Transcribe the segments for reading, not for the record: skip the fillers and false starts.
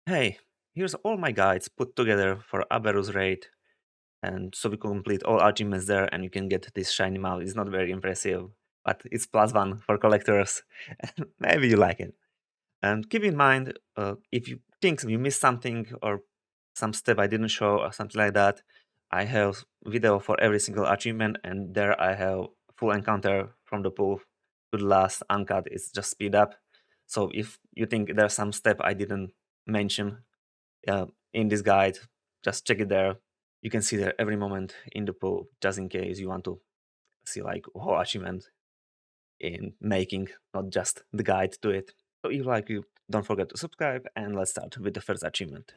Hey, here's all my guides put together for Aberrus raid, and so we complete all achievements there, and you can get this shiny mount. It's not very impressive, but it's +1 for collectors. Maybe you like it. And keep in mind, if you think you missed something or some step I didn't show or something like that, I have video for every single achievement, and there I have full encounter from the pool to the last uncut. It's just speed up. So if you think there's some step I didn't mention, in this guide, just check it there. You can see there every moment in the pool, just in case you want to see like whole achievement in making, not just the guide to it. So if you like it, don't forget to subscribe, and let's start with the first achievement.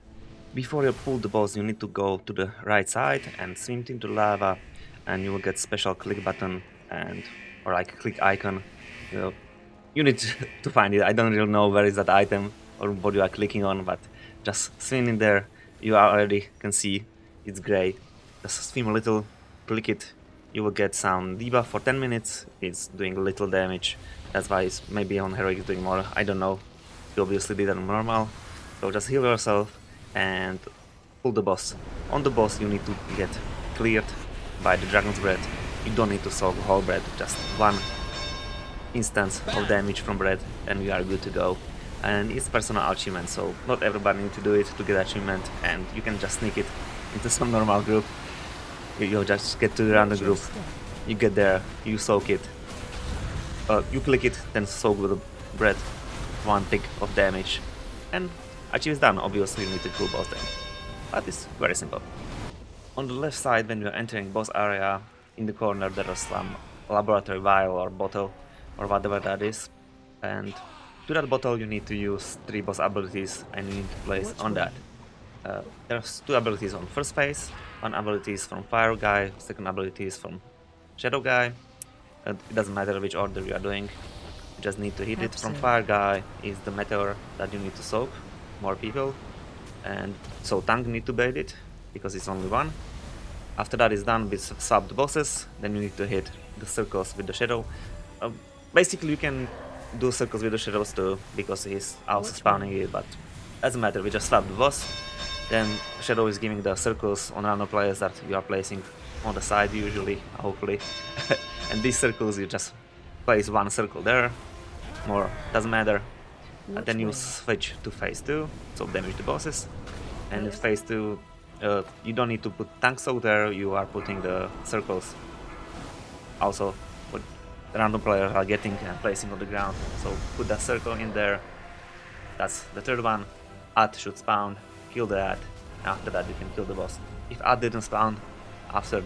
Before you pull the boss, you need to go to the right side and swim into lava, and you will get special click button and or like click icon. You know, you need to find it. I don't really know where is that item or what you are clicking on, but just swim in there. You already can see it's gray. Just swim a little, click it. You will get some debuff for 10 minutes. It's doing little damage. That's why it's maybe on heroic it's doing more. I don't know. You obviously did it on normal. So just heal yourself and pull the boss. On the boss you need to get cleared by the dragon's breath. You don't need to solve whole breath, just one instance of damage from bread, and we are good to go. And it's personal achievement, so not everybody needs to do it to get achievement, and you can just sneak it into some normal group. You just get to the random group, you get there, you soak it, you click it, then soak with the bread, one tick of damage, and achieve is done. Obviously you need to kill boss then, but it's very simple. On the left side, when you're entering boss area, in the corner there is some laboratory vial or bottle or whatever that is, and to that bottle you need to use 3 boss abilities, and you need to place on that. There's 2 abilities on first phase, one ability is from fire guy, second ability is from shadow guy, and it doesn't matter which order you are doing, you just need to hit it. From fire guy is the meteor that you need to soak, more people, and so tank need to bait it, because it's only one. After that is done with swapped bosses, then you need to hit the circles with the shadow. Basically you can do circles with the shadows too, because he's also spawning it, but doesn't matter, we just swap the boss. Then shadow is giving the circles on random players that you are placing on the side usually, hopefully. And these circles you just place one circle there, more doesn't matter. And then you switch to phase 2, so damage the bosses. And in phase 2 you don't need to put tanks out there, you are putting the circles also what the random players are getting and placing on the ground. So put that circle in there, that's the third one. Ad should spawn, kill the ad, after that you can kill the boss. If ad didn't spawn, after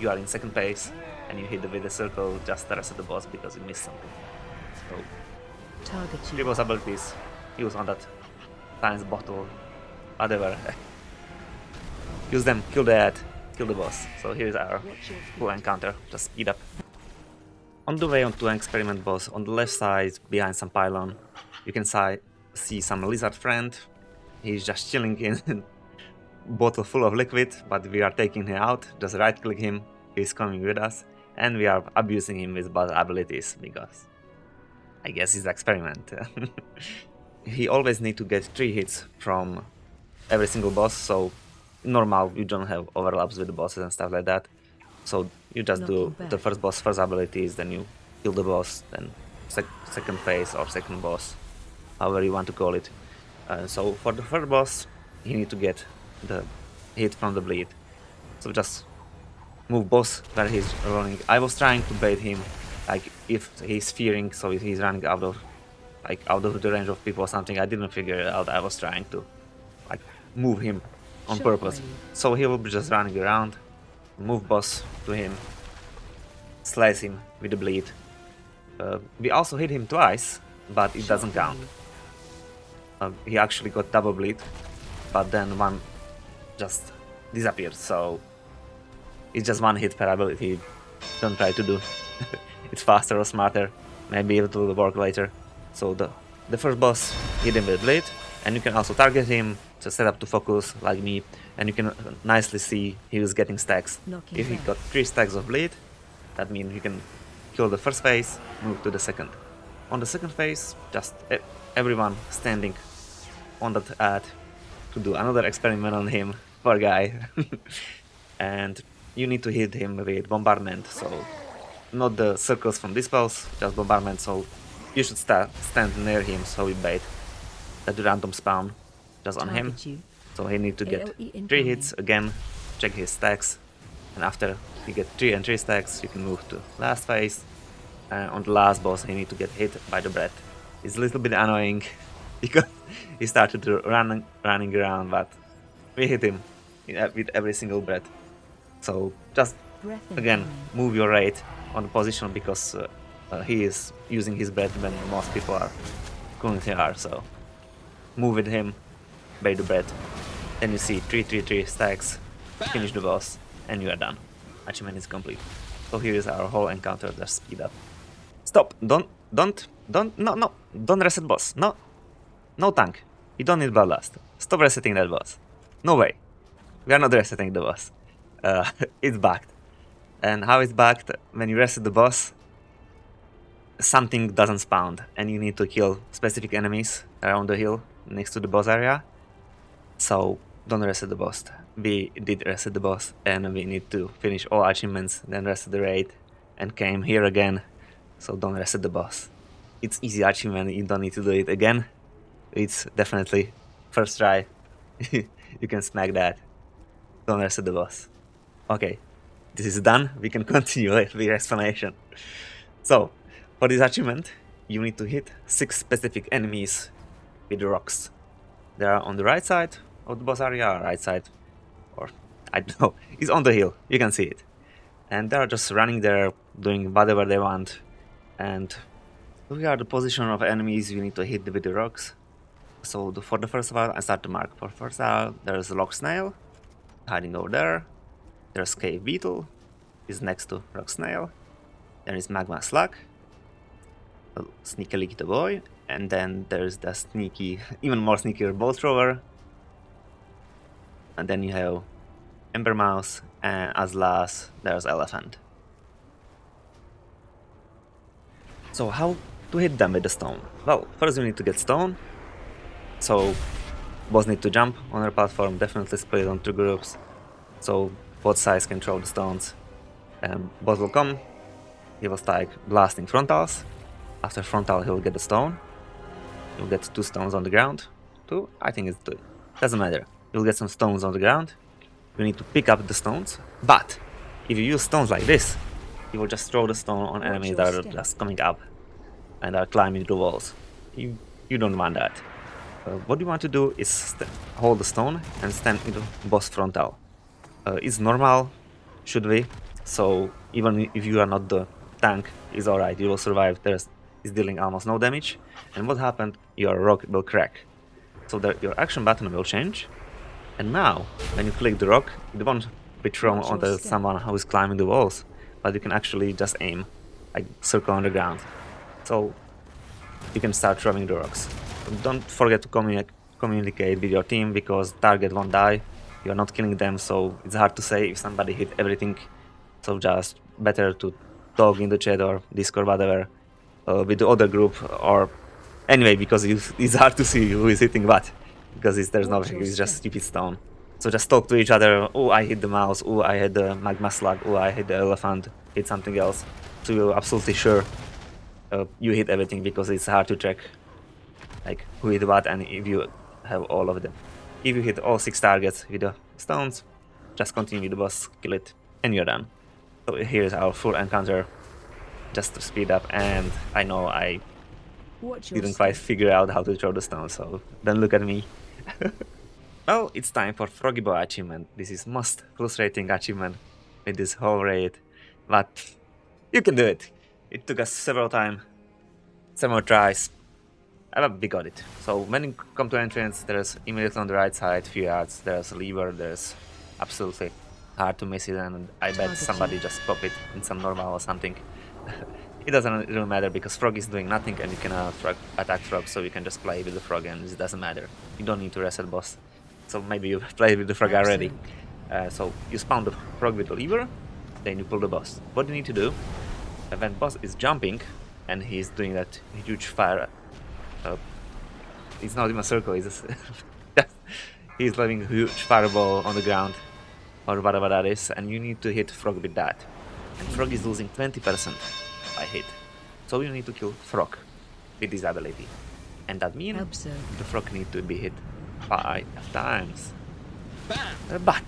you are in second phase and you hit with the circle, just reset the boss because you missed something. So 3 boss abilities, use on that times bottle, whatever. Use them, kill the ad, kill the boss. So here's our full encounter, just speed up. On the way onto an experiment boss, on the left side, behind some pylon, you can see some lizard friend. He's just chilling in a bottle full of liquid, but we are taking him out, just right click him, he's coming with us, and we are abusing him with bad abilities, because I guess it's an experiment. He always need to get 3 hits from every single boss, so normal you don't have overlaps with the bosses and stuff like that. So you just do the first boss, first abilities, then you kill the boss, then second phase or second boss, however you want to call it. So for the first boss, you need to get the hit from the bleed. So just move boss where he's running. I was trying to bait him, like if he's fearing, so if he's running out of the range of people or something. I didn't figure it out. I was trying to like move him on purpose. So he will be just running around. Move boss to him, slice him with the bleed. We also hit him twice, but it doesn't count. He actually got double bleed, but then one just disappeared, so it's just one hit per ability. Don't try to do it faster or smarter, maybe it will work later. So the first boss, hit him with bleed, and you can also target him, to set up to focus like me, and you can nicely see he was getting stacks. If he got 3 stacks of bleed, that means you can kill the first phase, move to the second. On the second phase, just everyone standing on that ad to do another experiment on him, poor guy. And you need to hit him with bombardment, so not the circles from dispels, just bombardment, so you should stand near him so we bait that random spawn just on him. So he need to get 3 hits again, check his stacks, and after he get 3 and 3 stacks, you can move to last phase. On the last boss, he need to get hit by the breath. It's a little bit annoying because he started to running around, but we hit him with every single breath. So just again move your rate on the position because he is using his breath when most people are currently are. So move with him, bait the breath. Then you see 3 stacks, finish the boss, and you are done. Achievement is complete. So here is our whole encounter. Just speed up. Stop! Don't reset boss. No tank. You don't need bloodlust. Stop resetting that boss. No way. We are not resetting the boss. It's bugged. And how it's bugged? When you reset the boss, something doesn't spawn, and you need to kill specific enemies around the hill next to the boss area. So don't reset the boss. We did reset the boss, and we need to finish all achievements, then reset the raid, and came here again. So don't reset the boss. It's easy achievement, you don't need to do it again. It's definitely first try. You can smack that. Don't reset the boss. Okay, this is done. We can continue with the explanation. So, for this achievement, you need to hit 6 specific enemies with the rocks. They are on the right side of the boss area, or right side, or I don't know. It's on the hill, you can see it. And they are just running there, doing whatever they want. And we are the position of enemies you need to hit with the rocks. So for the first one, I start to mark. For first one, there's a rock snail hiding over there. There's cave beetle, is next to rock snail. There is magma slug, a sneaky leaky boy, and then there's the sneaky, even more sneakier bolt thrower. And then you have ember mouse, and as last there's elephant. So how to hit them with the stone? Well, first we need to get stone. So boss need to jump on our platform, definitely split it on 2 groups. So both sides can throw the stones. And boss will come, he will start blasting frontals. After frontal he will get the stone. You'll get 2 stones on the ground. 2? I think it's 2. Doesn't matter. You'll get some stones on the ground. You need to pick up the stones. But if you use stones like this, you will just throw the stone on enemies that are just coming up and are climbing the walls. You don't want that. What you want to do is hold the stone and stand in the boss frontal. It's normal, should be. So even if you are not the tank, it's alright. You will survive. It's dealing almost no damage. And what happened? Your rock will crack. So your action button will change. And now, when you click the rock, it won't be thrown onto someone who is climbing the walls. But you can actually just aim, like circle on the ground. So you can start throwing the rocks. Don't forget to communicate with your team, because target won't die. You're not killing them, so it's hard to say if somebody hit everything. So just better to talk in the chat or Discord, whatever, with the other group, or anyway, because it's hard to see who is hitting what, because there's no, it's just stupid stone. So just talk to each other. Oh, I hit the mouse. Oh, I hit the magma slug. Oh, I hit the elephant. Hit something else. So you're absolutely sure you hit everything, because it's hard to track like who hit what and if you have all of them. If you hit all 6 targets with the stones, just continue with the boss, kill it, and you're done. So here's our full encounter, just to speed up. And I know I didn't quite figure out how to throw the stone, so don't look at me. Well, it's time for Froggy Boy achievement. This is most frustrating achievement with this whole raid, but you can do it. It took us several tries, but we got it. So when you come to entrance, there's immediately on the right side, few yards, there's a lever, there's absolutely hard to miss it, and I bet somebody just pop it in some normal or something. It doesn't really matter, because frog is doing nothing and you can attack frog, so you can just play with the frog and it doesn't matter. You don't need to reset boss. So maybe you played with the frog already. So you spawn the frog with the lever, then you pull the boss. What you need to do, when boss is jumping and he's doing that huge fire, it's not even a circle, it's just He's leaving a huge fireball on the ground, or whatever that is, and you need to hit Frog with that. And Frog is losing 20% by hit. So you need to kill Frog with this ability. And that means the Frog needs to be hit 5 times. But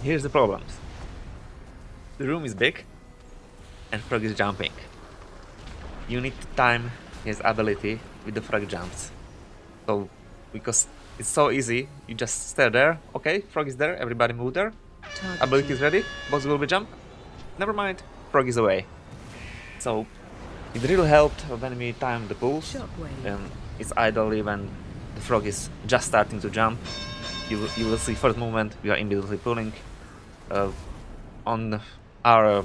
here's the problems. The room is big and Frog is jumping. You need to time his ability with the Frog jumps. So, because it's so easy, you just stay there. Okay, Frog is there, everybody move there. Ability is ready, boss will be jump. Never mind, Frog is away. So, it really helped when we time the pulls. It's ideally when the Frog is just starting to jump. You will see first movement, we are immediately pulling. On our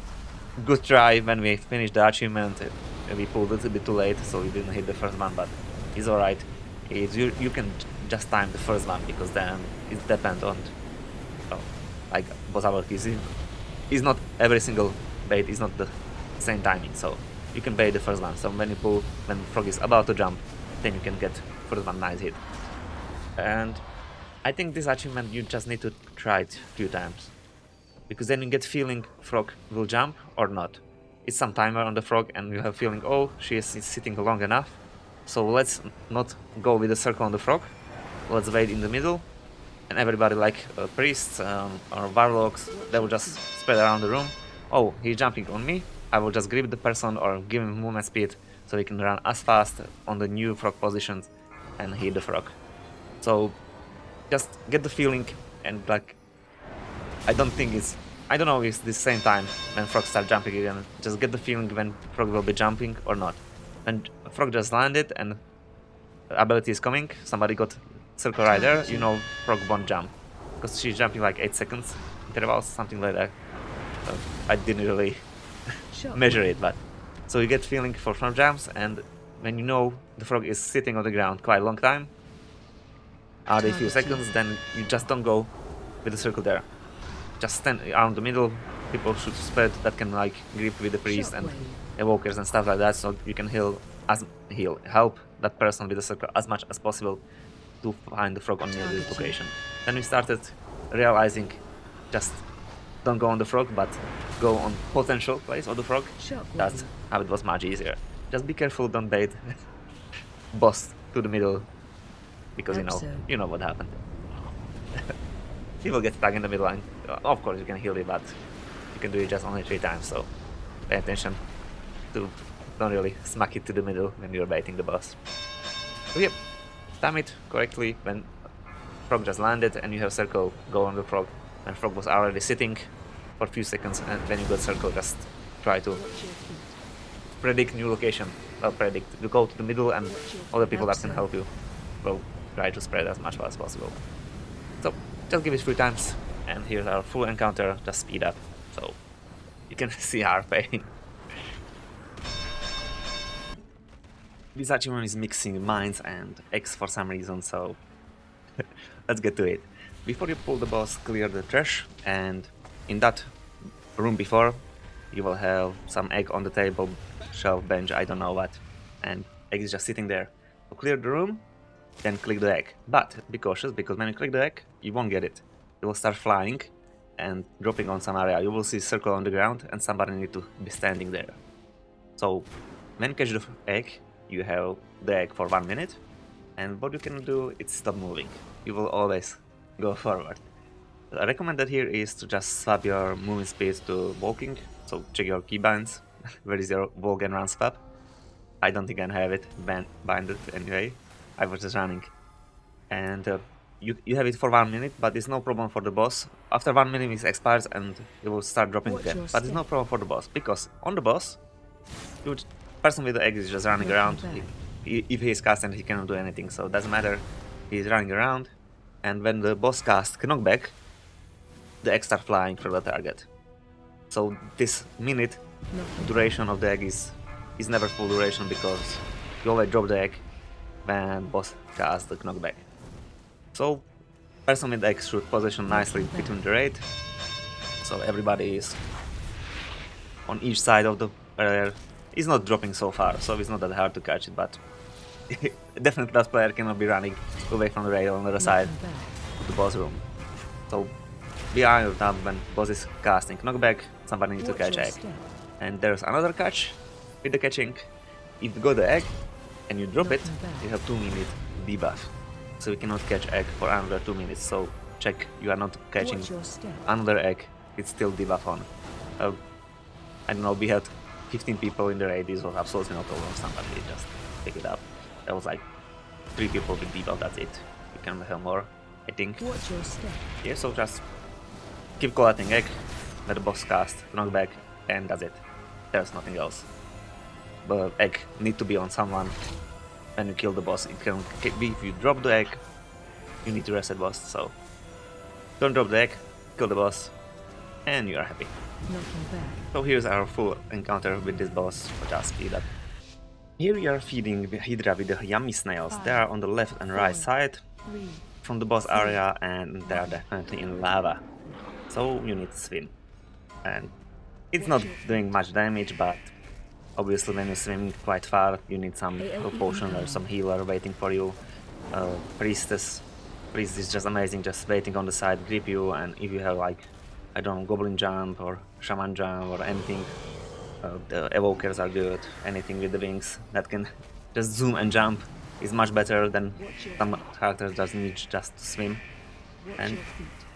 good try, when we finished the achievement, we pulled a little bit too late, so we didn't hit the first one, but it's alright. You can just time the first one, because then it depends on like boss abilities. It's not every single bait is not the same timing, so you can bait the first one. So when you pull, when Frog is about to jump, then you can get first one nice hit. And I think this achievement you just need to try it a few times, because then you get feeling Frog will jump or not. It's some timer on the Frog and you have feeling, oh, she is sitting long enough, so let's not go with the circle on the Frog, let's wait in the middle, and everybody like priests or warlocks, they will just spread around the room. Oh, he's jumping on me, I will just grip the person or give him movement speed so he can run as fast on the new Frog positions and hit the Frog. So just get the feeling, and like I don't know if it's the same time when Frog start jumping again. Just get the feeling when Frog will be jumping or not. And Frog just landed and ability is coming, somebody got circle right there, you know Frog won't jump, because she's jumping like 8 seconds intervals, something like that. I didn't really measure it, but so you get feeling for Frog jumps, and when you know the Frog is sitting on the ground quite a long time, after a few seconds, then you just don't go with the circle there. Just stand around the middle, people should spread that can like grip with the priest and evokers and stuff like that, so you can help that person with the circle as much as possible to find the Frog on this location. Then we started realizing just don't go on the Frog, but go on potential place of the Frog. That's how it was much easier. Just be careful, don't bait boss to the middle, because you know what happened. He will get stuck in the middle, and of course you can heal it, but you can do it just only 3 times, so pay attention to don't really smack it to the middle when you're baiting the boss. So yep, time it correctly when Frog just landed and you have circle, go on the Frog. When Frog was already sitting for a few seconds, and when you got circle, just try to predict new location. Well, you go to the middle, and other people that can help you will try to spread as much as possible. So just give it 3 times, and here's our full encounter, just speed up, so you can see our pain. This achievement is mixing mines and eggs for some reason, so let's get to it. Before you pull the boss, clear the trash, and in that room before, you will have some egg on the table, shelf, bench, I don't know what, and egg is just sitting there. So clear the room, then click the egg. But be cautious, because when you click the egg, you won't get it. It will start flying and dropping on some area. You will see a circle on the ground and somebody need to be standing there. So when you catch the egg, you have the egg for 1 minute, and what you can do is stop moving. You will always go forward. I recommend that here is to just swap your moving speed to walking, so check your keybinds. Where is your walk and run swap? I don't think I have it binded anyway. I was just running, and you have it for 1 minute, but it's no problem for the boss. After 1 minute it expires and it will start dropping again, but it's no problem for the boss, because on the boss, the person with the egg is just running around. If he is cast and he cannot do anything, so it doesn't matter, he's running around, and when the boss casts knockback, the egg starts flying for the target. So this minute duration of the egg is never full duration, because you always drop the egg when boss casts the knockback. So person with egg should position nicely between the raid, so everybody is on each side of the barrier. It's not dropping so far, so it's not that hard to catch it, but definitely that player cannot be running away from the raid on the other side. the boss room. So be aware of that when boss is casting knockback, somebody needs to catch egg. And there's another catch with the catching. If you got the egg and you drop it, you have 2-minute debuff. So you cannot catch egg for another 2 minutes. So check you are not catching another egg, it's still debuff on. I don't know, we had 15 people in the raid, this was absolutely not over, somebody just pick it up. There was like 3 people with debuff, that's it. You can have more, I think. Yeah, so just keep collecting egg, let the boss cast, knockback, and that's it. There's nothing else. But egg need to be on someone when you kill the boss. It can be if you drop the egg, you need to reset boss, so don't drop the egg, kill the boss, and you are happy. So here's our full encounter with this boss, for just speed up. Here we are feeding the Hydra with the yummy snails. They are on the left and right side from the boss area, and they are definitely in lava. So you need to swim. And it's not doing much damage, but obviously when you're swimming quite far, you need some potion or some healer waiting for you. Priest is just amazing, just waiting on the side, grip you, and if you have like, I don't know, goblin jump or shaman jump or anything, the evokers are good. Anything with the wings that can just zoom and jump is much better than some characters that need just to swim. And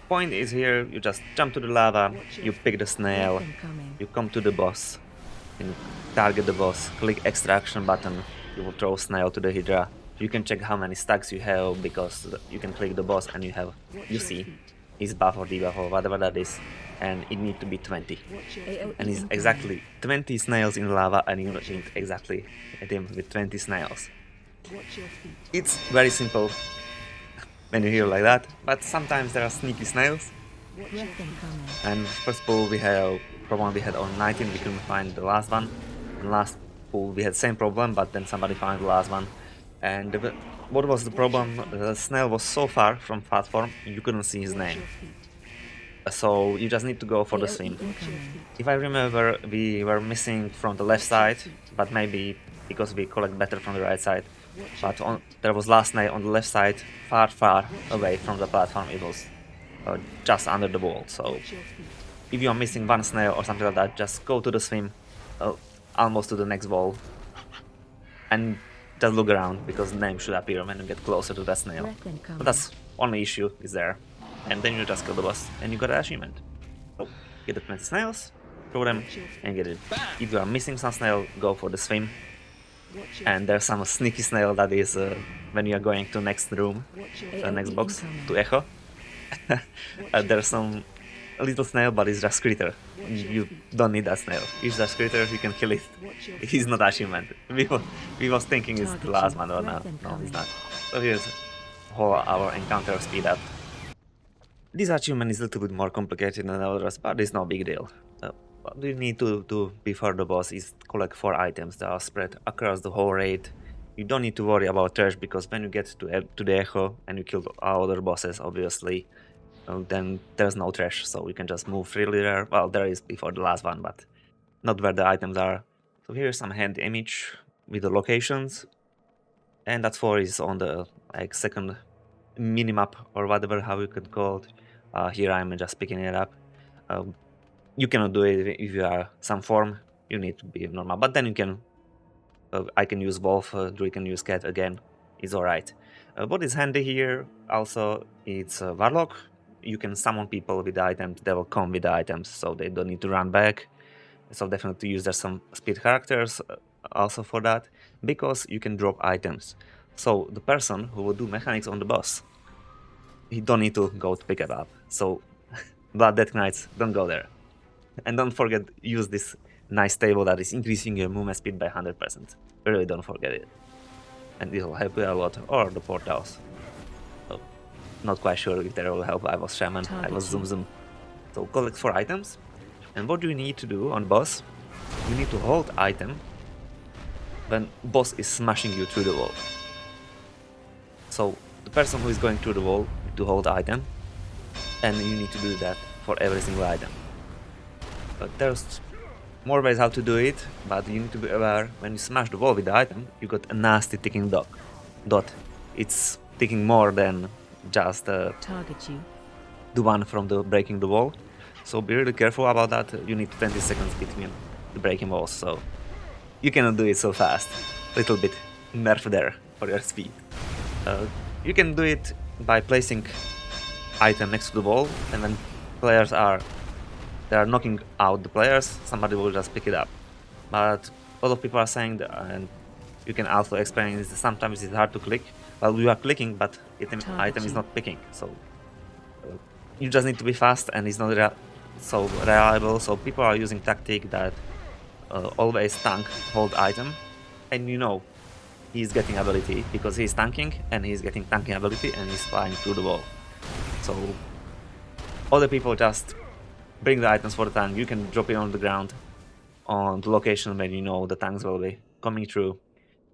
point is here, you just jump to the lava, you pick the snail, you come to the boss, and target the boss, click extraction button, you will throw snail to the Hydra. You can check how many stacks you have, because you can click the boss and you see his buff or debuff or whatever that is, and it needs to be 20. And it's exactly 20 snails in lava, and you need exactly hit him with 20 snails. It's very simple when you hear like that, but sometimes there are sneaky snails. And first pool we have problem we had on 19, we couldn't find the last one. And last pool we had same problem, but then somebody found the last one. And what was the problem? The snail was so far from platform, you couldn't see his name. So you just need to go for the swim. If I remember, we were missing from the left side, but maybe because we collect better from the right side. But there was last snail on the left side, far away from the platform. It was just under the wall. So if you are missing one snail or something like that, just go to the swim, almost to the next wall, and just look around, because the name should appear when you get closer to that snail. But that's only issue is there. And then you just kill the boss, and you got an achievement. So, get the 20 snails, throw them, and get it. If you are missing some snail, go for the swim. And there's some sneaky snail that is when you are going to next room, next box, to Echo. There's some little snail, but it's just critter. You don't need that snail. It's just critter, you can kill it. It's not achievement. We was thinking it's the last one, or no, it's not. So here's whole our encounter speed up. This achievement is a little bit more complicated than others, but it's no big deal. What you need to do before the boss is collect 4 items that are spread across the whole raid. You don't need to worry about trash, because when you get to the Echo and you kill all other bosses, obviously, then there's no trash, so you can just move freely there. Well, there is before the last one, but not where the items are. So here's some hand image with the locations, and that 4 is on the second minimap, or whatever how you could call it. Here I'm just picking it up. You cannot do it if you are some form, you need to be normal, but then you can, I can use Wolf, Druid can use Cat again, it's alright. What is handy here also, it's Warlock. You can summon people with the items, they will come with the items, so they don't need to run back. So definitely use there's some speed characters also for that, because you can drop items. So the person who will do mechanics on the boss, he don't need to go to pick it up. So Blood Death Knights, don't go there. And don't forget, use this nice table that is increasing your movement speed by 100%. Really don't forget it. And this will help you a lot, or the portals. So, not quite sure if they will help. I was Shaman, I was Zoom. So collect 4 items. And what you need to do on boss, you need to hold item when boss is smashing you through the wall. So the person who is going through the wall to hold item, and you need to do that for every single item. But there's more ways how to do it, but you need to be aware when you smash the wall with the item, you got a nasty ticking dot. It's ticking more than just Target you. the one from the breaking the wall. So be really careful about that. You need 20 seconds between the breaking walls, so you cannot do it so fast. Little bit nerf there for your speed. You can do it by placing item next to the wall, and when players are knocking out the players, somebody will just pick it up. But a lot of people are saying that, and you can also experience that sometimes it's hard to click. Well, you are clicking, but item is not picking. So you just need to be fast, and it's not so reliable. So people are using tactic that always tank hold item, and you know he's getting ability because he's tanking, and he's getting tanking ability, and he's flying through the wall. So other people just bring the items for the tank. You can drop it on the ground on the location where you know the tanks will be coming through.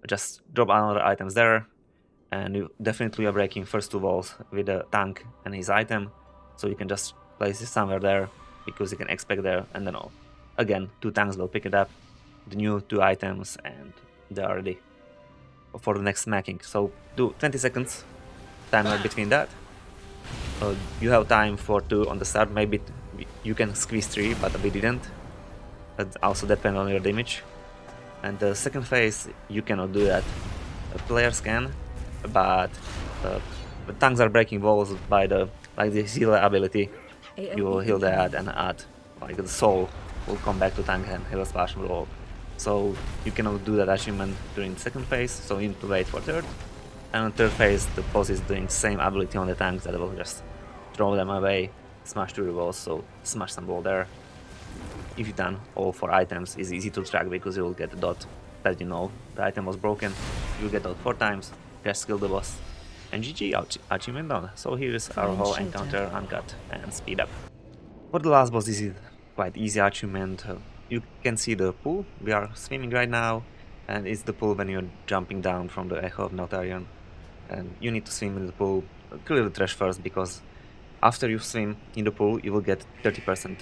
Just drop other items there, and you definitely are breaking first two walls with the tank and his item, so you can just place it somewhere there because you can expect there, and then again 2 tanks will pick it up, the new 2 items, and they are ready for the next smacking. So do 20 seconds timer between that. You have time for 2 on the start. Maybe you can squeeze 3, but we didn't. That also depends on your damage. And the second phase, you cannot do that. Players can, but the tanks are breaking walls by the healer ability. You will heal that and add the soul will come back to tank and heal splash on the wall. So you cannot do that achievement during the second phase, so you need to wait for third. And on third phase, the boss is doing the same ability on the tanks that will just throw them away, smash through the walls, so smash some wall there. If you've done all 4 items, it's easy to track because you will get the dot that you know the item was broken. You'll get dot 4 times, just kill the boss. And GG, achievement done. So here is our whole encounter uncut and speed up. For the last boss, this is quite easy achievement. You can see the pool. We are swimming right now, and it's the pool when you're jumping down from the Echo of Notarion. And you need to swim in the pool, clear the trash first, because after you swim in the pool, you will get 30%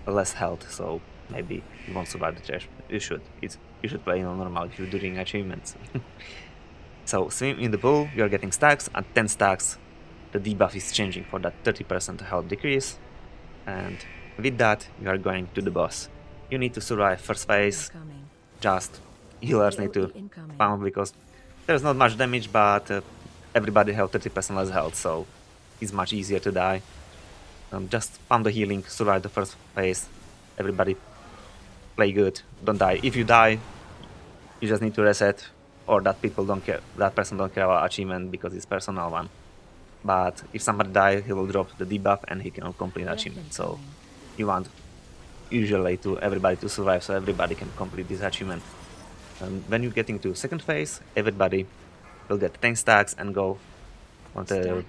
less health, so maybe you won't survive the trash. You should play on normal if you're doing achievements. So swim in the pool, you're getting stacks. At 10 stacks, the debuff is changing for that 30% health decrease, and with that, you are going to the boss. You need to survive first phase. Just healers need to pound because there's not much damage, but everybody have 30% less health, so it's much easier to die. Just pump the healing, survive the first phase. Everybody play good, don't die. If you die, you just need to reset, or that person don't care about achievement because it's personal one. But if somebody dies, he will drop the debuff and he cannot complete the achievement. So you want usually everybody to survive, so everybody can complete this achievement. When you're getting to second phase, everybody will get 10 stacks and go on the...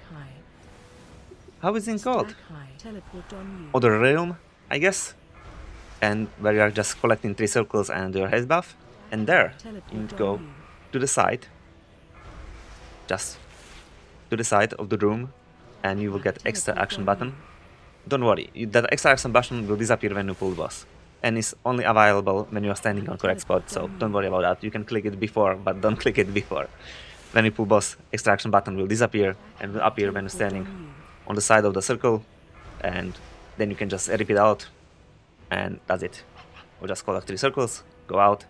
How is it called? Other realm, I guess. And where you are just collecting 3 circles and your health buff. And there, you go to the side. Just to the side of the room. And you will get extra action button. Don't worry, that extra action button will disappear when you pull boss. And it's only available when you are standing on correct spot, so don't worry about that. You can click it before, but don't click it before. When you pull boss, extra action button will disappear and will appear when you're standing on the side of the circle, and then you can just rip it out, and that's it. We'll just collect 3 circles, go out,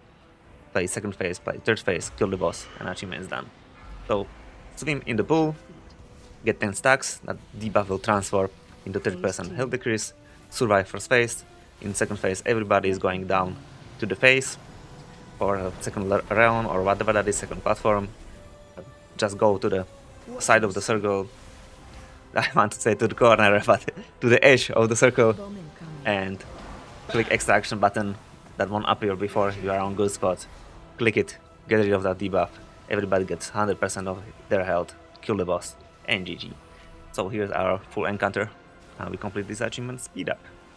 play second phase, play third phase, kill the boss, and achievement is done. So swim in the pool, get 10 stacks, that debuff will transfer into 30% health decrease, survive first phase. In second phase, everybody is going down to the phase or a second realm or whatever that is, second platform. Just go to the side of the circle. I want to say to the corner, but to the edge of the circle, and click extra action button that won't appear before you are on good spot. Click it, get rid of that debuff. Everybody gets 100% of their health, kill the boss, and GG. So here's our full encounter. We complete this achievement, speed up.